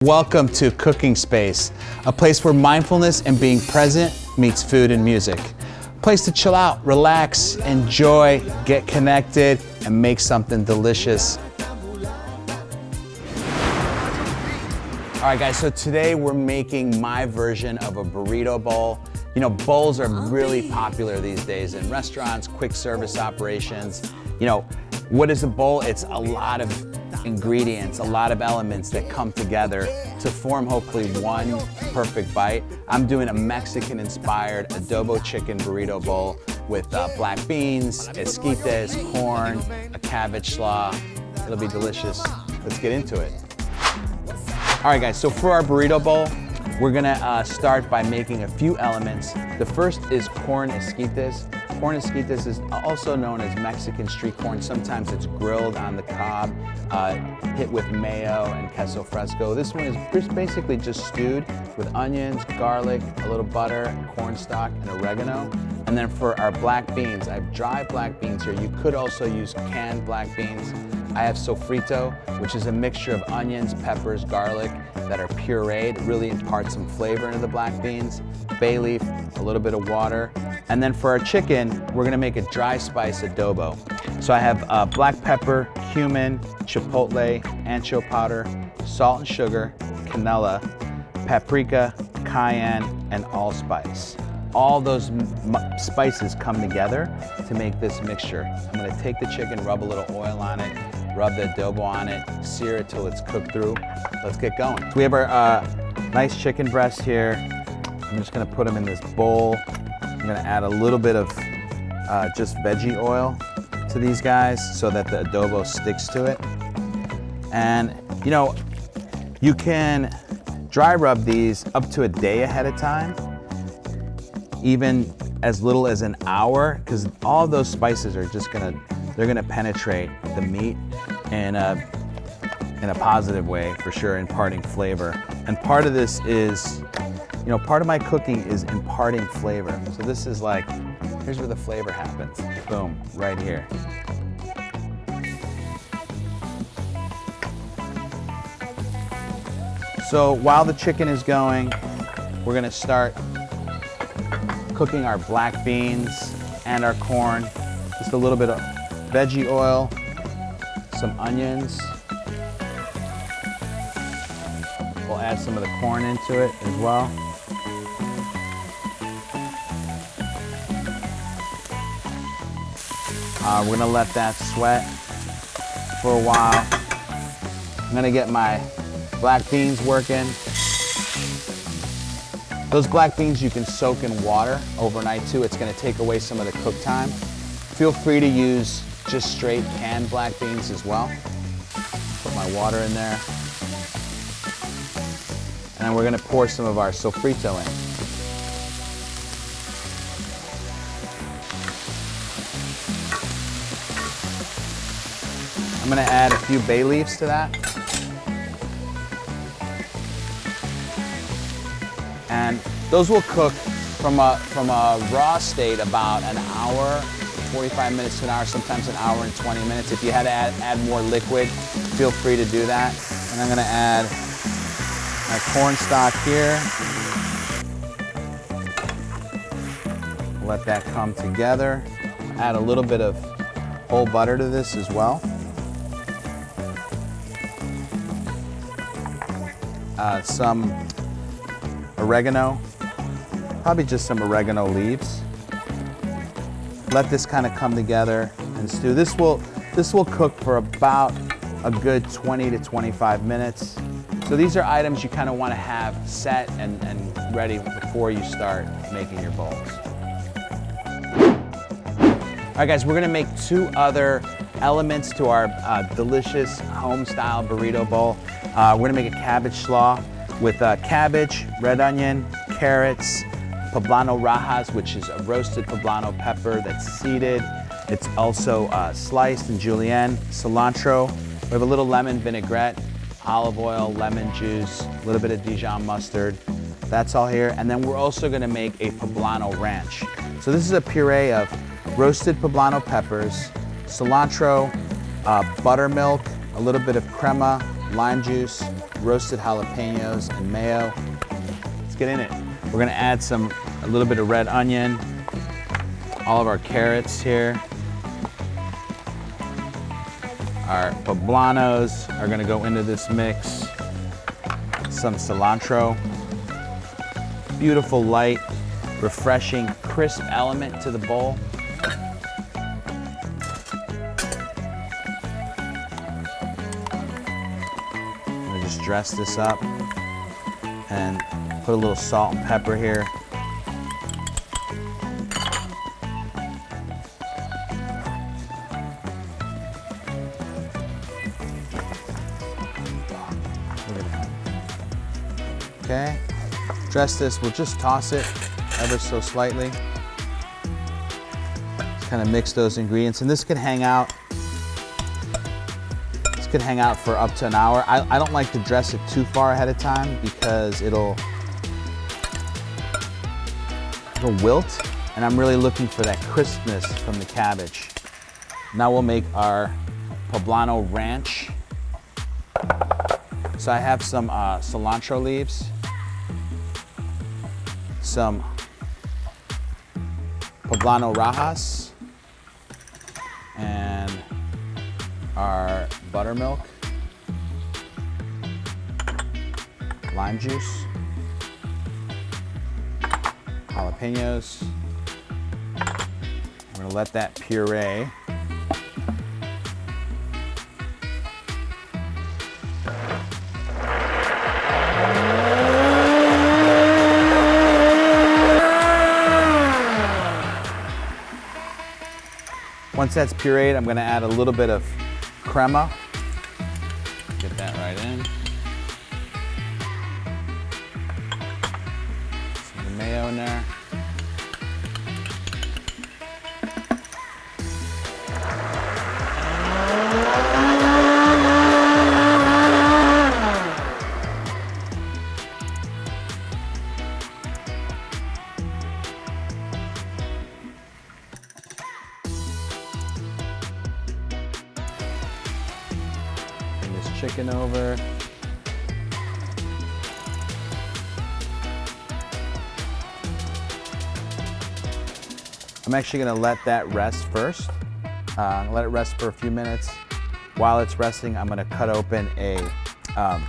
Welcome to Cooking Space, a place where mindfulness and being present meets food and music. A place to chill out, relax, enjoy, get connected, and make something delicious. All right guys, so today we're making my version of a burrito bowl. You know, bowls are really popular these days in restaurants, quick service operations. You know, what is a bowl? It's a lot of ingredients, a lot of elements that come together to form hopefully one perfect bite. I'm doing a Mexican-inspired adobo chicken burrito bowl with black beans, esquites, corn, a cabbage slaw. It'll be delicious. Let's get into it. All right guys, so for our burrito bowl, we're gonna start by making a few elements. The first is corn esquites. Corn esquites is also known as Mexican street corn. Sometimes it's grilled on the cob, hit with mayo and queso fresco. This one is basically just stewed with onions, garlic, a little butter, cornstarch, and oregano. And then for our black beans, I have dry black beans here. You could also use canned black beans. I have sofrito, which is a mixture of onions, peppers, garlic that are pureed, really impart some flavor into the black beans. Bay leaf, a little bit of water. And then for our chicken, we're gonna make a dry spice adobo. So I have black pepper, cumin, chipotle, ancho powder, salt and sugar, canela, paprika, cayenne, and allspice. All those spices come together to make this mixture. I'm gonna take the chicken, rub a little oil on it, rub the adobo on it, sear it till it's cooked through. Let's get going. So we have our nice chicken breast here. I'm just gonna put them in this bowl. I'm gonna add a little bit of just veggie oil to these guys so that the adobo sticks to it. And you know, you can dry rub these up to a day ahead of time, even as little as an hour, because all of those spices are just they're gonna penetrate the meat in a positive way for sure, imparting flavor. And part of this is, you know, part of my cooking is imparting flavor. So this is like, here's where the flavor happens. Boom, right here. So while the chicken is going, we're gonna start cooking our black beans and our corn. Just a little bit of veggie oil, some onions. We'll add some of the corn into it as well. We're gonna let that sweat for a while. I'm gonna get my black beans working. Those black beans you can soak in water overnight too. It's gonna take away some of the cook time. Feel free to use just straight canned black beans as well. Put my water in there. And then we're gonna pour some of our sofrito in. I'm gonna add a few bay leaves to that. And those will cook from a raw state about an hour, 45 minutes to an hour, sometimes an hour and 20 minutes. If you had to add more liquid, feel free to do that. And I'm gonna add my cornstarch here. Let that come together. Add a little bit of whole butter to this as well. Some oregano, probably just some oregano leaves. Let this kind of come together and stew. This will cook for about a good 20 to 25 minutes. So these are items you kind of want to have set and ready before you start making your bowls. All right guys, we're gonna make two other elements to our delicious home-style burrito bowl. We're gonna make a cabbage slaw with cabbage, red onion, carrots, poblano rajas, which is a roasted poblano pepper that's seeded. It's also sliced and julienne, cilantro. We have a little lemon vinaigrette, olive oil, lemon juice, a little bit of Dijon mustard. That's all here. And then we're also gonna make a Poblano Ranch. So this is a puree of roasted poblano peppers, cilantro, buttermilk, a little bit of crema, lime juice, roasted jalapenos, and mayo. Let's get in it. We're gonna add a little bit of red onion, all of our carrots here. Our poblanos are gonna go into this mix. Some cilantro. Beautiful, light, refreshing, crisp element to the bowl. I'm gonna just dress this up and put a little salt and pepper here. Okay, dress this, we'll just toss it ever so slightly. Just kind of mix those ingredients, and this can hang out. This could hang out for up to an hour. I don't like to dress it too far ahead of time because it'll wilt, and I'm really looking for that crispness from the cabbage. Now we'll make our Poblano Ranch. So I have some cilantro leaves, some Poblano Rajas, and our buttermilk, lime juice, jalapenos. We're gonna let that puree. Once that's pureed, I'm gonna add a little bit of crema. Get that right in. Some mayo in there. Chicken over. I'm actually gonna let that rest first. Let it rest for a few minutes. While it's resting, I'm gonna cut open I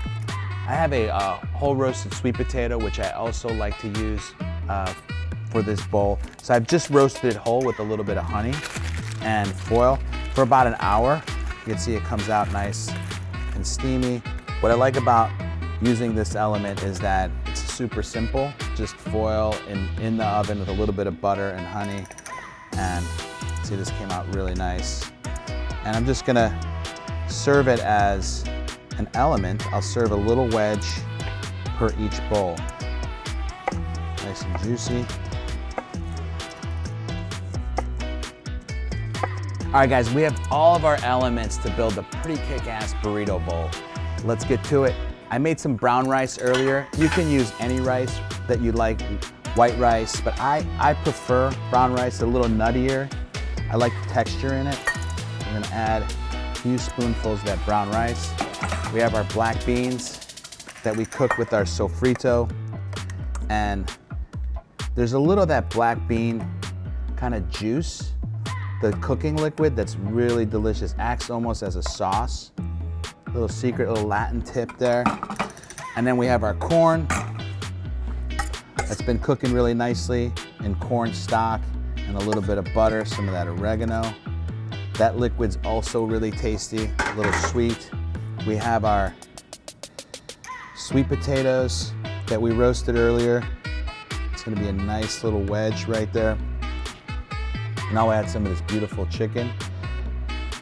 have a whole roasted sweet potato, which I also like to use for this bowl. So I've just roasted it whole with a little bit of honey and foil for about an hour. You can see it comes out nice and steamy. What I like about using this element is that it's super simple. Just foil in the oven with a little bit of butter and honey. And see, this came out really nice. And I'm just gonna serve it as an element. I'll serve a little wedge per each bowl. Nice and juicy. All right, guys, we have all of our elements to build a pretty kick-ass burrito bowl. Let's get to it. I made some brown rice earlier. You can use any rice that you like, white rice, but I prefer brown rice, a little nuttier. I like the texture in it. I'm gonna add a few spoonfuls of that brown rice. We have our black beans that we cook with our sofrito, and there's a little of that black bean kind of juice, the cooking liquid that's really delicious, acts almost as a sauce. Little secret, little Latin tip there. And then we have our corn that's been cooking really nicely in corn stock and a little bit of butter, some of that oregano. That liquid's also really tasty, a little sweet. We have our sweet potatoes that we roasted earlier. It's gonna be a nice little wedge right there. And I'll add some of this beautiful chicken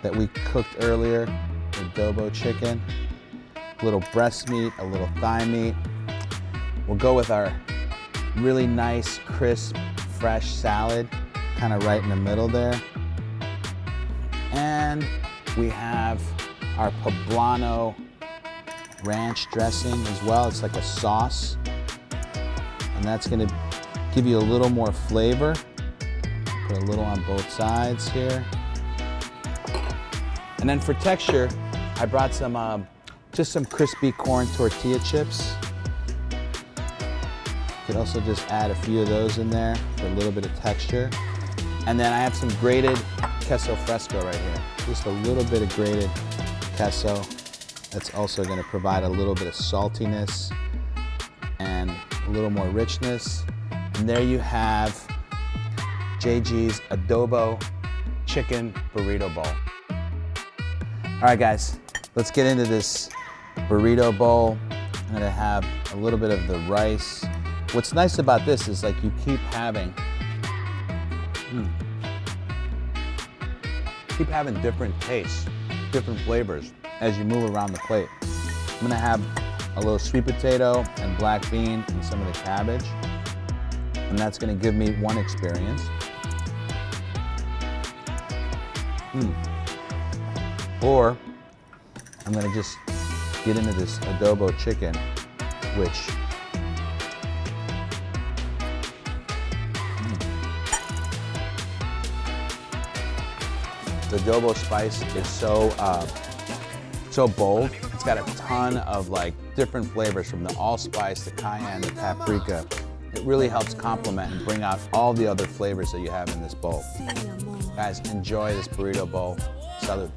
that we cooked earlier, adobo chicken. A little breast meat, a little thigh meat. We'll go with our really nice, crisp, fresh salad, kind of right in the middle there. And we have our Poblano Ranch dressing as well. It's like a sauce. And that's gonna give you a little more flavor. Put a little on both sides here. And then for texture, I brought some just some crispy corn tortilla chips. Could also just add a few of those in there for a little bit of texture. And then I have some grated queso fresco right here. Just a little bit of grated queso. That's also gonna provide a little bit of saltiness and a little more richness. And there you have JG's Adobo Chicken Burrito Bowl. All right, guys, let's get into this burrito bowl. I'm gonna have a little bit of the rice. What's nice about this is like you keep having different tastes, different flavors as you move around the plate. I'm gonna have a little sweet potato and black bean and some of the cabbage, and that's gonna give me one experience. Or I'm gonna just get into this adobo chicken, which the adobo spice is so bold. It's got a ton of like different flavors from the allspice, the cayenne, the paprika. It really helps complement and bring out all the other flavors that you have in this bowl. Guys, enjoy this burrito bowl. Salud.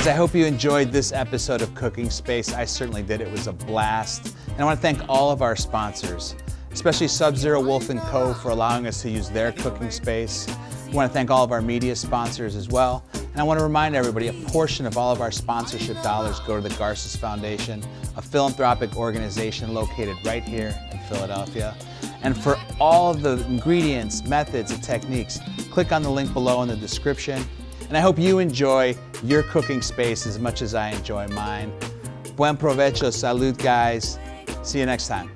I hope you enjoyed this episode of Cooking Space. I certainly did. It was a blast. And I want to thank all of our sponsors, especially Sub-Zero Wolf & Co. for allowing us to use their cooking space. I want to thank all of our media sponsors as well. And I want to remind everybody, a portion of all of our sponsorship dollars go to the Garces Foundation, a philanthropic organization located right here in Philadelphia. And for all of the ingredients, methods, and techniques, click on the link below in the description. And I hope you enjoy your cooking space as much as I enjoy mine. Buen provecho, salud, guys. See you next time.